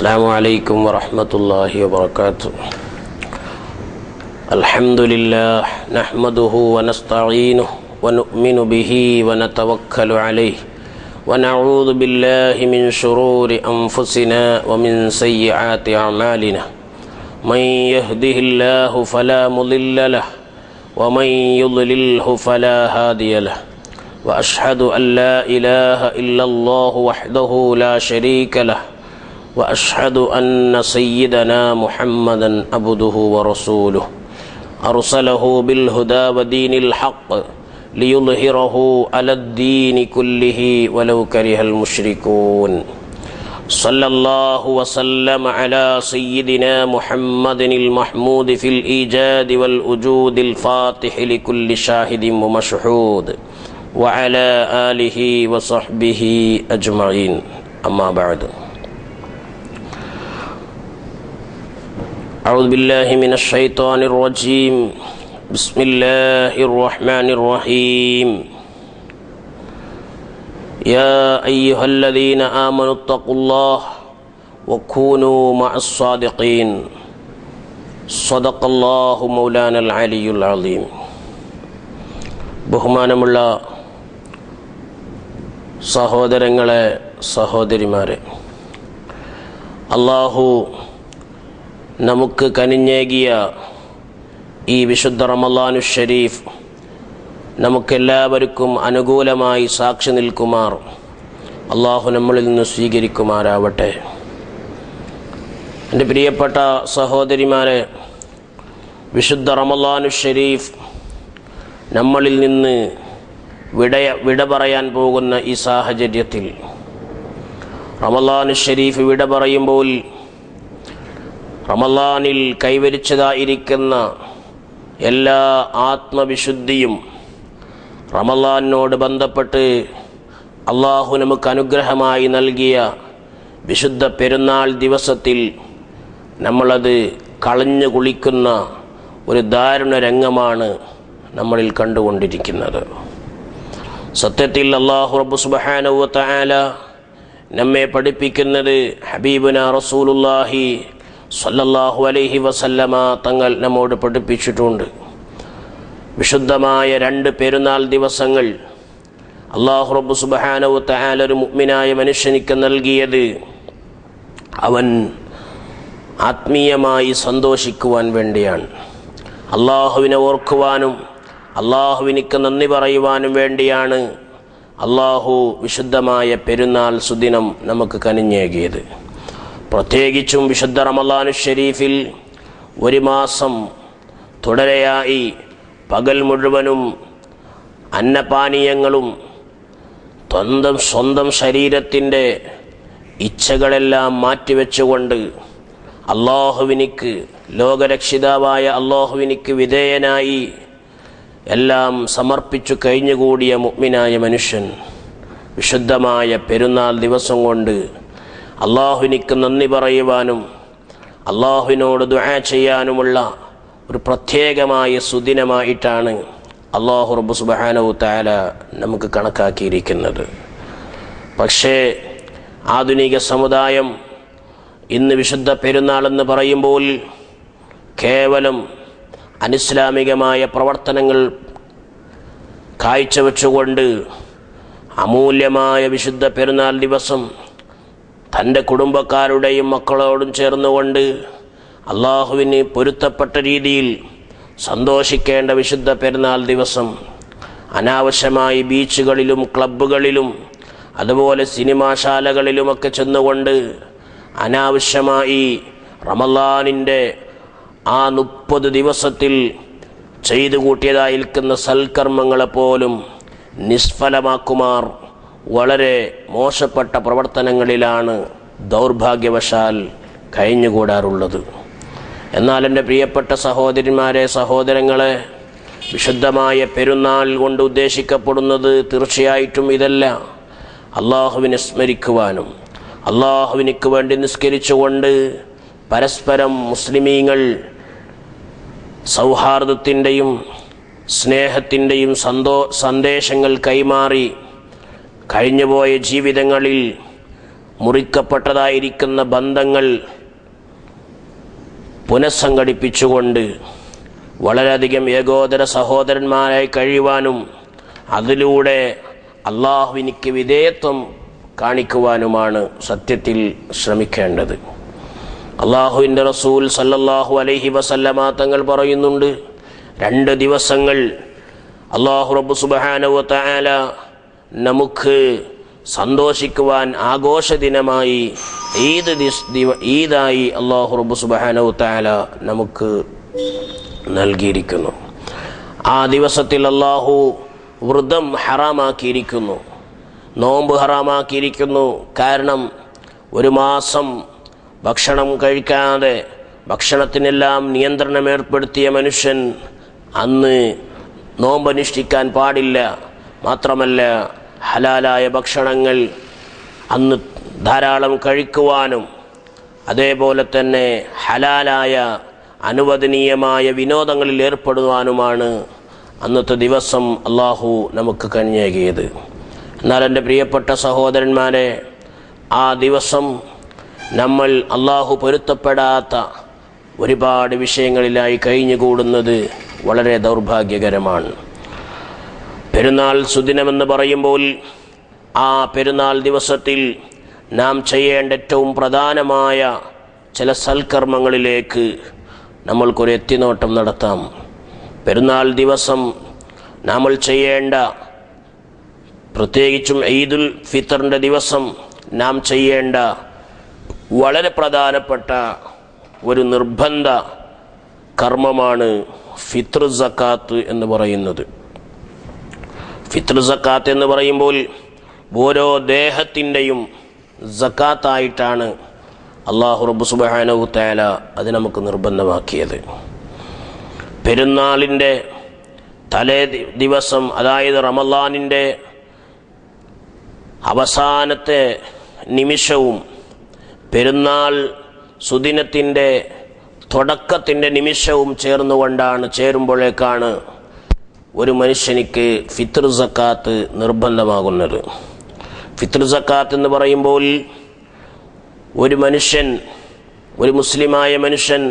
السلام عليكم ورحمة الله وبركاته. الحمد لله نحمده ونستعينه ونؤمن به ونتوكل عليه ونعوذ بالله من شرور أنفسنا ومن سيئات أعمالنا. من يهده الله فلا مضل له ومن يضلله فلا هادي له. وأشهد أن لا إله إلا الله وحده لا شريك له وأشهد أن سيدنا محمدا عبده ورسوله أرسله بالهدى ودين الحق ليظهره على الدين كله ولو كره المشركون. صلى الله وسلم على سيدنا محمد المحمود في الإيجاد والوجود الفاتح لكل شاهد ومشهود وعلى آله وصحبه أجمعين. أما بعد، أعوذ بالله من الشيطان الرجيم. بسم الله الرحمن الرحيم. يا أيها الذين آمنوا اتقوا الله وكونوا مع الصادقين. صدق الله مولانا العلي العظيم. ബഹുമാനമുള്ള സഹോദരങ്ങളെ, സഹോദരിമാരെ, അല്ലാഹു നമുക്ക് കനിഞ്ഞേകിയ ഈ വിശുദ്ധ റമളാനു ഷരീഫ് നമുക്കെല്ലാവർക്കും അനുകൂലമായി സാക്ഷി നിൽക്കുമാർ അല്ലാഹു നമ്മളിൽ നിന്ന് സ്വീകരിക്കുമാറാവട്ടെ. എൻ്റെ പ്രിയപ്പെട്ട സഹോദരിമാരെ, വിശുദ്ധ റമളാനു ഷരീഫ് നമ്മളിൽ നിന്ന് വിട പറയാൻ പോകുന്ന ഈ സാഹചര്യത്തിൽ റമളാനു ഷരീഫ് വിട പറയുമ്പോൾ റമളാനിൽ കൈവരിച്ചതായിരിക്കുന്ന എല്ലാ ആത്മവിശുദ്ധിയും റമളാനോട് ബന്ധപ്പെട്ട് അള്ളാഹു നമുക്ക് അനുഗ്രഹമായി നൽകിയ വിശുദ്ധ പെരുന്നാൾ ദിവസത്തിൽ നമ്മളത് കളഞ്ഞു കുളിക്കുന്ന ഒരു ദാരുണ രംഗമാണ് നമ്മളിൽ കണ്ടുകൊണ്ടിരിക്കുന്നത്. സത്യത്തിൽ അല്ലാഹു റബ്ബ് സുബ്ഹാനഹു വ തആല നമ്മെ പഠിപ്പിക്കുന്നത് ഹബീബുന റസൂലുള്ളാഹി സ്വല്ലല്ലാഹു അലൈഹി വസല്ലമ തങ്ങൾ നമ്മോട് പഠിപ്പിച്ചിട്ടുണ്ട്. വിശുദ്ധമായ 2 പെരുന്നാൾ ദിവസങ്ങൾ അല്ലാഹു റബ്ബ് സുബ്ഹാനഹു വ തആല ഒരു മുഅ്മിനായ മനുഷ്യനിക്ക് നൽകിയത് അവൻ ആത്മീയമായി സന്തോഷിക്കുവാൻ വേണ്ടിയാണ്. അല്ലാഹുവിനെ ഓർക്കുവാനും അല്ലാഹുവിനിക്ക് നന്ദി പറയുവാനും വേണ്ടിയാണ് അല്ലാഹു വിശുദ്ധമായ പെരുന്നാൾ സുദിനം നമുക്ക് കനിഞ്ഞേകിയത്. പ്രത്യേകിച്ചും വിശുദ്ധ റമളാനു ഷരീഫിൽ 1 മാസം തുടരെയായി പകൽ മുഴുവനും അന്നപാനീയങ്ങളും സ്വന്തം ശരീരത്തിൻ്റെ ഇച്ഛകളെല്ലാം മാറ്റിവെച്ചുകൊണ്ട് അല്ലാഹുവിനിക്ക്, ലോകരക്ഷിതാവായ അല്ലാഹുവിനിക്ക് വിധേയനായി എല്ലാം സമർപ്പിച്ചു കഴിഞ്ഞുകൂടിയ മുഅ്മിനായ മനുഷ്യൻ വിശുദ്ധമായ പെരുന്നാൾ ദിവസം കൊണ്ട് അല്ലാഹുവിനിക്ക് നന്ദി പറയുവാനും അല്ലാഹുവിനോട് ദുആ ചെയ്യാനുമുള്ള ഒരു പ്രത്യേകമായ സുദിനമായിട്ടാണ് അല്ലാഹു റബ്ബ് സുബ്ഹാനഹു തആല നമുക്ക് കണക്കാക്കിയിരിക്കുന്നത്. പക്ഷേ ആധുനിക സമുദായം ഇന്ന് വിശുദ്ധ പെരുന്നാളെന്ന് പറയുമ്പോൾ കേവലം അനിസ്ലാമികമായ പ്രവർത്തനങ്ങൾ കാഴ്ചവെച്ചുകൊണ്ട് അമൂല്യമായ വിശുദ്ധ പെരുന്നാൾ ദിവസം തൻ്റെ കുടുംബക്കാരുടെയും മക്കളോടും ചേർന്നുകൊണ്ട് അള്ളാഹുവിന് പൊരുത്തപ്പെട്ട രീതിയിൽ സന്തോഷിക്കേണ്ട വിശുദ്ധ പെരുന്നാൾ ദിവസം അനാവശ്യമായി ബീച്ചുകളിലും ക്ലബ്ബുകളിലും അതുപോലെ സിനിമാശാലകളിലുമൊക്കെ ചെന്നുകൊണ്ട് അനാവശ്യമായി റമളാനിൻ്റെ ആ 30 ദിവസത്തിൽ ചെയ്തു കൂട്ടിയതായിരിക്കുന്ന സൽക്കർമ്മങ്ങളെപ്പോലും നിഷ്ഫലമാക്കുമാർ വളരെ മോശപ്പെട്ട പ്രവർത്തനങ്ങളിലാണ് ദൗർഭാഗ്യവശാൽ കഴിഞ്ഞുകൂടാറുള്ളത്. എന്നാൽ എൻ്റെ പ്രിയപ്പെട്ട സഹോദരിമാരെ, സഹോദരങ്ങളെ, വിശുദ്ധമായ പെരുന്നാൾ കൊണ്ട് ഉദ്ദേശിക്കപ്പെടുന്നത് തീർച്ചയായിട്ടും ഇതല്ല. അള്ളാഹുവിനെ സ്മരിക്കുവാനും അള്ളാഹുവിനിക്ക് വേണ്ടി നിസ്കരിച്ചുകൊണ്ട് പരസ്പരം മുസ്ലിമീങ്ങൾ സൗഹാർദ്ദത്തിൻ്റെയും സ്നേഹത്തിൻ്റെയും സന്ദേശങ്ങൾ കൈമാറി കഴിഞ്ഞുപോയ ജീവിതങ്ങളിൽ മുറിക്കപ്പെട്ടതായിരിക്കുന്ന ബന്ധങ്ങൾ പുനഃസംഘടിപ്പിച്ചുകൊണ്ട് വളരെയധികം ഏകോദര സഹോദരന്മാരായി കഴിയുവാനും അതിലൂടെ അള്ളാഹുവിനിക്ക് വിധേയത്വം കാണിക്കുവാനുമാണ് സത്യത്തിൽ ശ്രമിക്കേണ്ടത്. അള്ളാഹുവിൻ്റെ റസൂൽ സല്ലല്ലാഹു അലൈഹി വസല്ലമ തങ്ങൾ പറയുന്നുണ്ട്, 2 ദിവസങ്ങൾ അള്ളാഹു റബ്ബ് സുബ്ഹാനഹു വ തആല നമുക്ക് സന്തോഷിക്കുവാൻ ആഘോഷ ദിനമായി ഈദായി അള്ളാഹു റബ്ബ് സുബ്ഹാനഹു വ തആല നമുക്ക് നൽകിയിരിക്കുന്നു. ആ ദിവസത്തിൽ അള്ളാഹു വ്രതം ഹറാമാക്കിയിരിക്കുന്നു, നോമ്പ് ഹറാമാക്കിയിരിക്കുന്നു. കാരണം 1 മാസം ഭക്ഷണം കഴിക്കാതെ ഭക്ഷണത്തിനെല്ലാം നിയന്ത്രണം ഏർപ്പെടുത്തിയ മനുഷ്യൻ അന്ന് നോമ്പനുഷ്ഠിക്കാൻ പാടില്ല. മാത്രമല്ല ഹലാലായ ഭക്ഷണങ്ങൾ അന്ന് ധാരാളം കഴിക്കുവാനും അതേപോലെ തന്നെ ഹലാലായ അനുവദനീയമായ വിനോദങ്ങളിൽ ഏർപ്പെടുവാനുമാണ് അന്നത്തെ ദിവസം അള്ളാഹു നമുക്ക് കനിഞ്ഞേകിയത്. എന്നാൽ എൻ്റെ പ്രിയപ്പെട്ട സഹോദരന്മാരെ, ആ ദിവസം നമ്മൾ അള്ളാഹു പൊരുത്തപ്പെടാത്ത ഒരുപാട് വിഷയങ്ങളിലായി കഴിഞ്ഞുകൂടുന്നത് വളരെ ദൗർഭാഗ്യകരമാണ്. പെരുന്നാൾ സുദിനമെന്ന് പറയുമ്പോൾ ആ പെരുന്നാൾ ദിവസത്തിൽ നാം ചെയ്യേണ്ട ഏറ്റവും പ്രധാനമായ ചില സൽക്കർമ്മങ്ങളിലേക്ക് നമ്മൾക്കൊരു എത്തിനോട്ടം നടത്താം. പെരുന്നാൾ ദിവസം നമ്മൾ ചെയ്യേണ്ട, പ്രത്യേകിച്ചും ഈദുൽ ഫിത്തറിൻ്റെ ദിവസം നാം ചെയ്യേണ്ട വളരെ പ്രധാനപ്പെട്ട ഒരു നിർബന്ധ കർമ്മമാണ് ഫിത്ർ സക്കാത്ത് എന്ന് പറയുന്നത്. ഫിത്ർ സക്കാത്ത് എന്ന് പറയുമ്പോൾ ഓരോ ദേഹത്തിൻ്റെയും സക്കാത്തായിട്ടാണ് അല്ലാഹു റബ്ബ് സുബ്ഹാനഹു വ തആല അത് നമുക്ക് നിർബന്ധമാക്കിയത്. പെരുന്നാളിൻ്റെ തലേ ദിവസം, അതായത് റമളാനിൻ്റെ അവസാനത്തെ നിമിഷവും പെരുന്നാൾ സുദിനത്തിൻ്റെ തുടക്കത്തിൻ്റെ നിമിഷവും ചേരുമ്പോഴേക്കാണ് ഒരു മനുഷ്യനിക്ക് ഫിത്ർ സക്കാത്ത് നിർബന്ധമാകുന്നത്. ഫിത്ർ സക്കാത്ത് എന്ന് പറയുമ്പോൾ ഒരു മുസ്ലിമായ മനുഷ്യൻ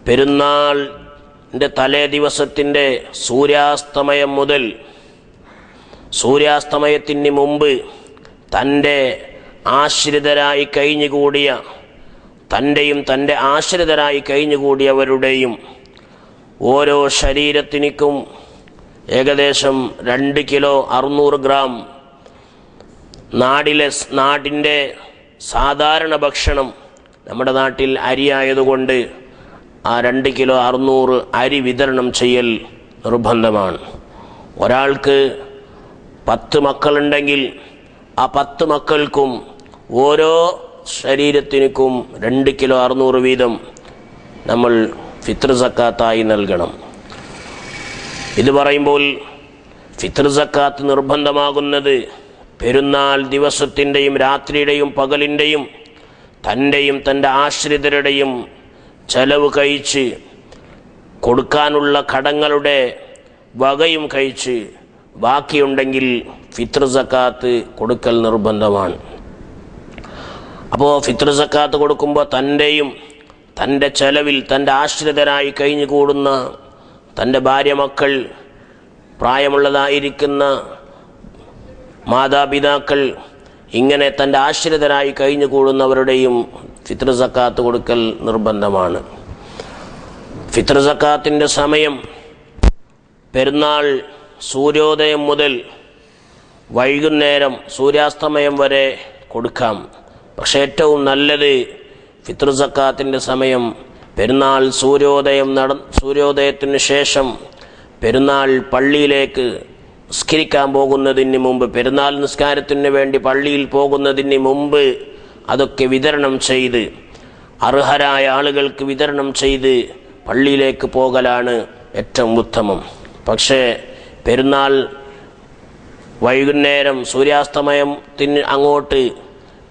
പെരുന്നാളിൻ്റെ തലേ ദിവസത്തിൻ്റെ സൂര്യാസ്തമയം മുതൽ സൂര്യാസ്തമയത്തിന് മുമ്പ് തൻ്റെ ആശ്രിതരായി കഴിഞ്ഞുകൂടിയ തൻ്റെയും തൻ്റെ ആശ്രിതരായി കഴിഞ്ഞുകൂടിയവരുടെയും ഓരോ ശരീരത്തിനും ഏകദേശം 2 കിലോ 600 ഗ്രാം നാടിൻ്റെ സാധാരണ ഭക്ഷണം, നമ്മുടെ നാട്ടിൽ അരിയായതുകൊണ്ട് ആ 2 കിലോ 600 അരി വിതരണം ചെയ്യൽ നിർബന്ധമാണ്. ഒരാൾക്ക് 10 മക്കളുണ്ടെങ്കിൽ ആ 10 മക്കൾക്കും ഓരോ ശരീരത്തിനും 2 കിലോ 600 വീതം നമ്മൾ ഫിത്ർ സക്കാത്തായി നൽകണം. ഇത് പറയുമ്പോൾ ഫിത്ർ സക്കാത്ത് നിർബന്ധമാകുന്നത് പെരുന്നാൾ ദിവസത്തിൻ്റെയും രാത്രിയുടെയും പകലിൻ്റെയും തൻ്റെയും തൻ്റെ ആശ്രിതരുടെയും ചെലവ് കഴിച്ച് കൊടുക്കാനുള്ള കടങ്ങളുടെ വകയും കഴിച്ച് ബാക്കിയുണ്ടെങ്കിൽ ഫിത്ർ സക്കാത്ത് കൊടുക്കൽ നിർബന്ധമാണ്. അപ്പോൾ ഫിത്ർ സക്കാത്ത് കൊടുക്കുമ്പോൾ തൻ്റെയും തൻ്റെ ചെലവിൽ തൻ്റെ ആശ്രിതരായി കഴിഞ്ഞുകൂടുന്ന തൻ്റെ ഭാര്യ, മക്കൾ, പ്രായമുള്ളതായിരിക്കുന്ന മാതാപിതാക്കൾ, ഇങ്ങനെ തൻ്റെ ആശ്രിതരായി കഴിഞ്ഞുകൂടുന്നവരുടെയും ഫിത്ർ സക്കാത്ത് കൊടുക്കൽ നിർബന്ധമാണ്. ഫിത്ർ സക്കാത്തിൻ്റെ സമയം പെരുന്നാൾ സൂര്യോദയം മുതൽ വൈകുന്നേരം സൂര്യാസ്തമയം വരെ കൊടുക്കാം. പക്ഷേ ഏറ്റവും നല്ലത് ഫിത്ർ സക്കാത്തിൻ്റെ സമയം പെരുന്നാൾ സൂര്യോദയത്തിന് ശേഷം പെരുന്നാൾ പള്ളിയിലേക്ക് നിസ്കരിക്കാൻ പോകുന്നതിന് മുമ്പ്, പെരുന്നാൾ നിസ്കാരത്തിന് വേണ്ടി പള്ളിയിൽ പോകുന്നതിന് മുമ്പ് അതൊക്കെ വിതരണം ചെയ്ത് അർഹരായ ആളുകൾക്ക് വിതരണം ചെയ്ത് പള്ളിയിലേക്ക് പോകലാണ് ഏറ്റവും ഉത്തമം. പക്ഷേ പെരുന്നാൾ വൈകുന്നേരം സൂര്യാസ്തമയത്തിന് അങ്ങോട്ട്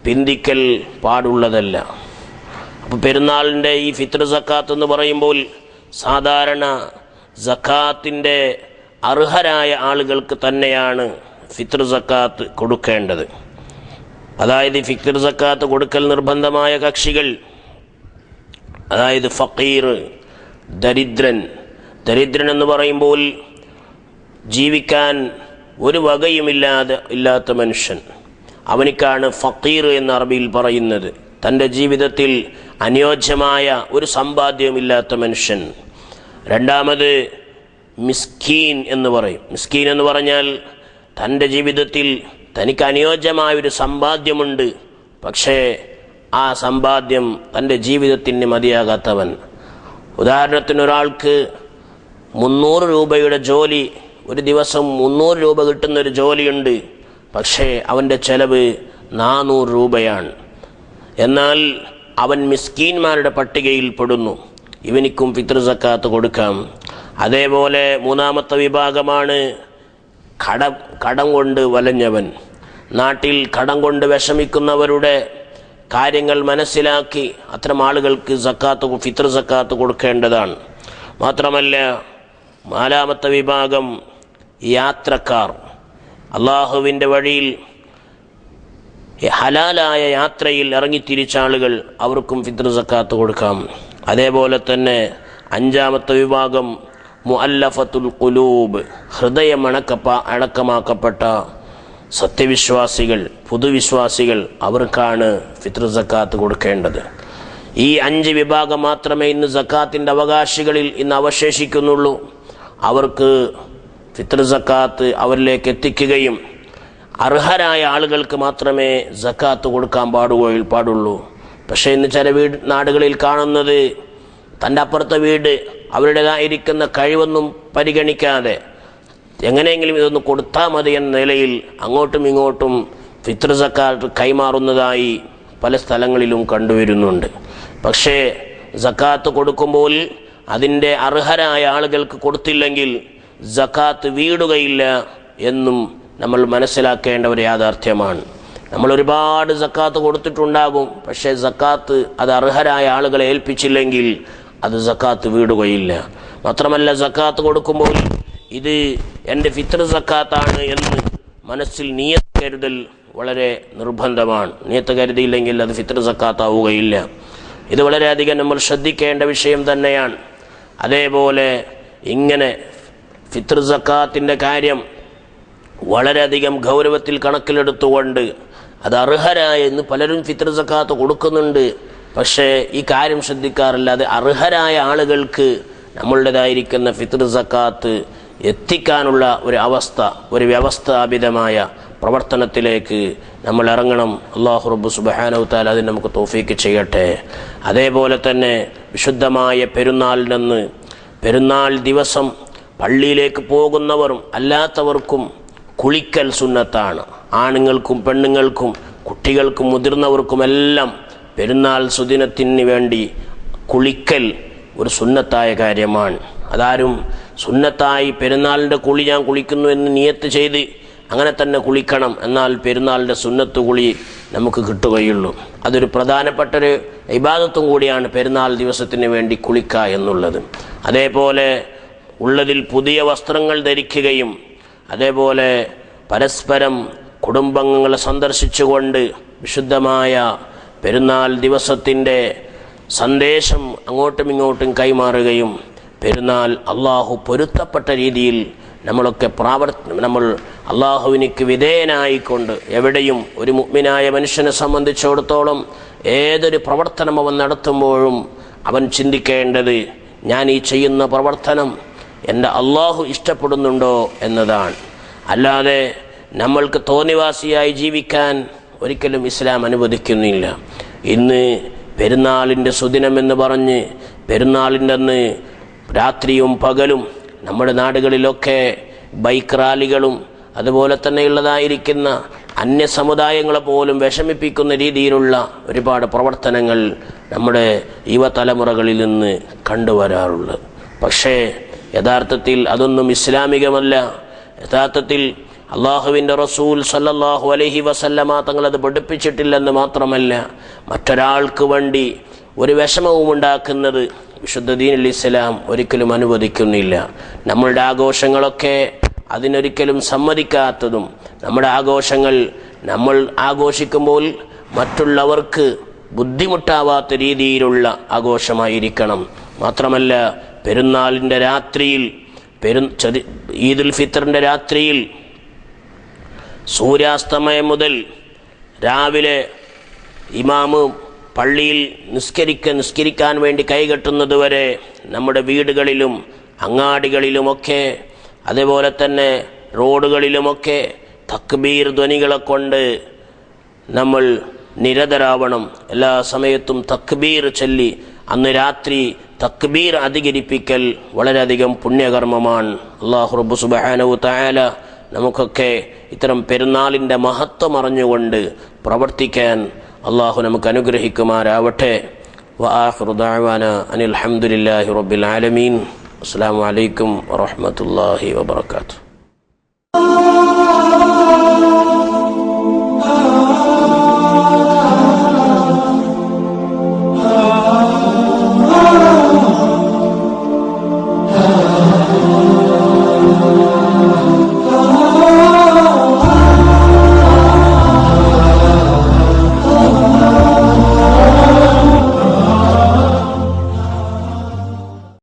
പിന്തിക്കൽ പാടുള്ളതല്ല. അപ്പോൾ പെരുന്നാളിൻ്റെ ഈ ഫിത്ർ സക്കാത്ത് എന്ന് പറയുമ്പോൾ സാധാരണ സക്കാത്തിൻ്റെ അർഹരായ ആളുകൾക്ക് തന്നെയാണ് ഫിത്ർ സക്കാത്ത് കൊടുക്കേണ്ടത്. അതായത് ഫിത്ർ സക്കാത്ത് കൊടുക്കൽ നിർബന്ധമായ കക്ഷികൾ, അതായത് ഫക്കീർ, ദരിദ്രൻ. ദരിദ്രൻ എന്ന് പറയുമ്പോൾ ജീവിക്കാൻ ഒരു വകയുമില്ലാത്ത മനുഷ്യൻ, അവനിക്കാണ് ഫക്കീർ എന്ന് അറബിയിൽ പറയുന്നത്. തൻ്റെ ജീവിതത്തിൽ അനുയോജ്യമായ ഒരു സമ്പാദ്യവുമില്ലാത്ത മനുഷ്യൻ. രണ്ടാമത് മിസ്കീൻ എന്ന് പറയും. മിസ്കീൻ എന്ന് പറഞ്ഞാൽ തൻ്റെ ജീവിതത്തിൽ തനിക്ക് അനുയോജ്യമായൊരു സമ്പാദ്യമുണ്ട്, പക്ഷേ ആ സമ്പാദ്യം തൻ്റെ ജീവിതത്തിന് മതിയാകാത്തവൻ. ഉദാഹരണത്തിന് ഒരാൾക്ക് 300 രൂപയുടെ ജോലി, ഒരു ദിവസം 300 രൂപ കിട്ടുന്നൊരു ജോലിയുണ്ട്, പക്ഷേ അവൻ്റെ ചെലവ് 400 രൂപയാണ്. എന്നാൽ അവൻ മിസ്കീന്മാരുടെ പട്ടികയിൽ പെടുന്നു. ഇവനിക്കും ഫിത്ർ സക്കാത്ത് കൊടുക്കാം. അതേപോലെ മൂന്നാമത്തെ വിഭാഗമാണ് കടം കൊണ്ട് വലഞ്ഞവൻ. നാട്ടിൽ കടം കൊണ്ട് വിഷമിക്കുന്നവരുടെ കാര്യങ്ങൾ മനസ്സിലാക്കി അത്തരം ആളുകൾക്ക് ഫിത്ർ സക്കാത്ത് കൊടുക്കേണ്ടതാണ്. മാത്രമല്ല, നാലാമത്തെ വിഭാഗം യാത്രക്കാർ, അള്ളാഹുവിൻ്റെ വഴിയിൽ ഹലാലായ യാത്രയിൽ ഇറങ്ങിത്തിരിച്ച ആളുകൾ, അവർക്കും ഫിത്ർ സക്കാത്ത് കൊടുക്കാം. അതേപോലെ തന്നെ അഞ്ചാമത്തെ വിഭാഗം മുഅല്ലഫത്തുൽ ഖുലൂബ്, ഹൃദയം അടക്കമാക്കപ്പെട്ട സത്യവിശ്വാസികൾ, പൊതുവിശ്വാസികൾ, അവർക്കാണ് ഫിത്ർ സക്കാത്ത് കൊടുക്കേണ്ടത്. ഈ 5 വിഭാഗം മാത്രമേ ഇന്ന് സക്കാത്തിൻ്റെ അവകാശികളിൽ ഇന്ന് അവശേഷിക്കുന്നുള്ളൂ. അവർക്ക് ഫിത്ർ സക്കാത്ത് അവരിലേക്ക് എത്തിക്കുകയും അർഹരായ ആളുകൾക്ക് മാത്രമേ സക്കാത്ത് കൊടുക്കാൻ പാടുള്ളൂ. പക്ഷേ ഇന്ന് ചില നാടുകളിൽ കാണുന്നത്, തൻ്റെ അപ്പുറത്തെ വീട് അവരുടേതായിരിക്കുന്ന കഴിവൊന്നും പരിഗണിക്കാതെ എങ്ങനെയെങ്കിലും ഇതൊന്ന് കൊടുത്താൽ മതി എന്ന നിലയിൽ അങ്ങോട്ടും ഇങ്ങോട്ടും ഫിത്ർ സക്കാത്ത് കൈമാറുന്നതായി പല സ്ഥലങ്ങളിലും കണ്ടുവരുന്നുണ്ട്. പക്ഷേ സക്കാത്ത് കൊടുക്കുമ്പോൾ അതിൻ്റെ അർഹരായ ആളുകൾക്ക് കൊടുത്തില്ലെങ്കിൽ സക്കാത്ത് വീടുകയില്ല എന്നും നമ്മൾ മനസ്സിലാക്കേണ്ട ഒരു യാഥാർത്ഥ്യമാണ്. നമ്മൾ ഒരുപാട് സക്കാത്ത് കൊടുത്തിട്ടുണ്ടാകും, പക്ഷേ സക്കാത്ത് അത് അർഹരായ ആളുകളെ ഏൽപ്പിച്ചില്ലെങ്കിൽ അത് സക്കാത്ത് വീടുകയില്ല. മാത്രമല്ല, സക്കാത്ത് കൊടുക്കുമ്പോൾ ഇത് എൻ്റെ ഫിത്ർ സക്കാത്താണ് എന്ന് മനസ്സിൽ നിയത്ത് കരുതൽ വളരെ നിർബന്ധമാണ്. നിയത്ത് കരുതിയില്ലെങ്കിൽ അത് ഫിത്ർ സക്കാത്താവുകയില്ല. ഇത് വളരെയധികം നമ്മൾ ശ്രദ്ധിക്കേണ്ട വിഷയം തന്നെയാണ്. അതേപോലെ ഇങ്ങനെ ഫിത്ർ സക്കാത്തിൻ്റെ കാര്യം വളരെയധികം ഗൗരവത്തിൽ കണക്കിലെടുത്തുകൊണ്ട് അത് അർഹരായ ഇന്ന് പലരും ഫിത്ർ സക്കാത്ത് കൊടുക്കുന്നുണ്ട്, പക്ഷേ ഈ കാര്യം ശ്രദ്ധിക്കാറില്ല. അത് അർഹരായ ആളുകൾക്ക് നമ്മളുടേതായിരിക്കുന്ന ഫിത്ർ സക്കാത്ത് എത്തിക്കാനുള്ള ഒരു വ്യവസ്ഥാപിതമായ പ്രവർത്തനത്തിലേക്ക് നമ്മൾ ഇറങ്ങണം. അല്ലാഹു റബ്ബ് സുബ്ഹാനഹു വ തആല അതിന് നമുക്ക് തൗഫീക്ക് ചെയ്യട്ടെ. അതേപോലെ തന്നെ വിശുദ്ധമായ പെരുന്നാൾ ദിവസം പള്ളിയിലേക്ക് പോകുന്നവരും അല്ലാത്തവർക്കും കുളിക്കൽ സുന്നത്താണ്. ആണുങ്ങൾക്കും പെണ്ണുങ്ങൾക്കും കുട്ടികൾക്കും മുതിർന്നവർക്കുമെല്ലാം പെരുന്നാൾ സുദിനത്തിന് വേണ്ടി കുളിക്കൽ ഒരു സുന്നത്തായ കാര്യമാണ്. അതാരും സുന്നത്തായി പെരുന്നാളിൻ്റെ കുളി ഞാൻ കുളിക്കുന്നു എന്ന് നിയത്ത് ചെയ്ത് അങ്ങനെ തന്നെ കുളിക്കണം, എന്നാൽ പെരുന്നാളിൻ്റെ സുന്നത്ത് കുളി നമുക്ക് കിട്ടുകയുള്ളൂ. അതൊരു പ്രധാനപ്പെട്ടൊരു ഇബാദത്തും കൂടിയാണ് പെരുന്നാൾ ദിവസത്തിന് വേണ്ടി കുളിക്കുക എന്നുള്ളത്. അതേപോലെ ഉള്ളതിൽ പുതിയ വസ്ത്രങ്ങൾ ധരിക്കുകയും അതേപോലെ പരസ്പരം കുടുംബാംഗങ്ങളെ സന്ദർശിച്ചുകൊണ്ട് വിശുദ്ധമായ പെരുന്നാൾ ദിവസത്തിൻ്റെ സന്ദേശം അങ്ങോട്ടും ഇങ്ങോട്ടും കൈമാറുകയും പെരുന്നാൾ അള്ളാഹു പൊരുത്തപ്പെട്ട രീതിയിൽ നമ്മൾ അള്ളാഹുവിനിക്ക് വിധേയനായിക്കൊണ്ട് എവിടെയും ഒരു മുഅ്മിനായ മനുഷ്യനെ സംബന്ധിച്ചിടത്തോളം ഏതൊരു പ്രവർത്തനം അവൻ നടത്തുമ്പോഴും അവൻ ചിന്തിക്കേണ്ടത്, ഞാൻ ഈ ചെയ്യുന്ന പ്രവർത്തനം എൻ്റെ അള്ളാഹു ഇഷ്ടപ്പെടുന്നുണ്ടോ എന്നതാണ്. അല്ലാതെ നമ്മൾക്ക് തോന്നിവാസിയായി ജീവിക്കാൻ ഒരിക്കലും ഇസ്ലാം അനുവദിക്കുന്നില്ല. ഇന്ന് പെരുന്നാളിൻ്റെ സുദിനമെന്ന് പറഞ്ഞ് പെരുന്നാളിൻ്റെ അന്ന് രാത്രിയും പകലും നമ്മുടെ നാടുകളിലൊക്കെ ബൈക്ക് റാലികളും അതുപോലെ തന്നെയുള്ളതായിരിക്കുന്ന അന്യ സമുദായങ്ങളെ പോലും വിഷമിപ്പിക്കുന്ന രീതിയിലുള്ള ഒരുപാട് പ്രവർത്തനങ്ങൾ നമ്മുടെ യുവതലമുറകളിൽ നിന്ന് കണ്ടുവരാറുള്ളത്. പക്ഷേ യഥാർത്ഥത്തിൽ അതൊന്നും ഇസ്ലാമികമല്ല. യഥാർത്ഥത്തിൽ അള്ളാഹുവിൻ്റെ റസൂൽ സല്ലല്ലാഹു അലൈഹി വസല്ലമ തങ്ങളത് പഠിപ്പിച്ചിട്ടില്ലെന്ന് മാത്രമല്ല, മറ്റൊരാൾക്ക് വേണ്ടി ഒരു വിഷമവും ഉണ്ടാക്കുന്നത് വിശുദ്ധ ദീനുൽ ഇസ്ലാം ഒരിക്കലും അനുവദിക്കുന്നില്ല. നമ്മളുടെ ആഘോഷങ്ങളൊക്കെ അതിനൊരിക്കലും സമ്മതിക്കാത്തതും നമ്മുടെ ആഘോഷങ്ങൾ നമ്മൾ ആഘോഷിക്കുമ്പോൾ മറ്റുള്ളവർക്ക് ബുദ്ധിമുട്ടാവാത്ത രീതിയിലുള്ള ആഘോഷമായിരിക്കണം. മാത്രമല്ല പെരുന്നാളിൻ്റെ രാത്രിയിൽ ഈദുൽ ഫിത്തറിൻ്റെ രാത്രിയിൽ സൂര്യാസ്തമയം മുതൽ രാവിലെ ഇമാമ് പള്ളിയിൽ നിസ്കരിക്കാൻ വേണ്ടി കൈകെട്ടുന്നത് വരെ നമ്മുടെ വീടുകളിലും അങ്ങാടികളിലുമൊക്കെ അതേപോലെ തന്നെ റോഡുകളിലുമൊക്കെ തക്ബീർ ധ്വനികളെ കൊണ്ട് നമ്മൾ നിരതരാവണം. എല്ലാ സമയത്തും തക്ബീർ ചൊല്ലി അന്ന് രാത്രി തക്ബീർ അധികരിപ്പിക്കൽ വളരെയധികം പുണ്യകർമ്മമാണ്. അല്ലാഹു റബ്ബ് സുബ്ഹാനഹു തആല നമുക്കൊക്കെ ഇത്തരം പെരുന്നാളിൻ്റെ മഹത്വം അറിഞ്ഞുകൊണ്ട് പ്രവർത്തിക്കാൻ അള്ളാഹു നമുക്ക് അനുഗ്രഹിക്കുമാരാവട്ടെ. വആഖിറു ദഅവാനാ അനിൽ ഹംദുലില്ലാഹി റബ്ബിൽ ആലമീൻ. അസ്സലാമു അലൈക്കും വറഹ്മത്തുള്ളാഹി വബറകാതുഹു.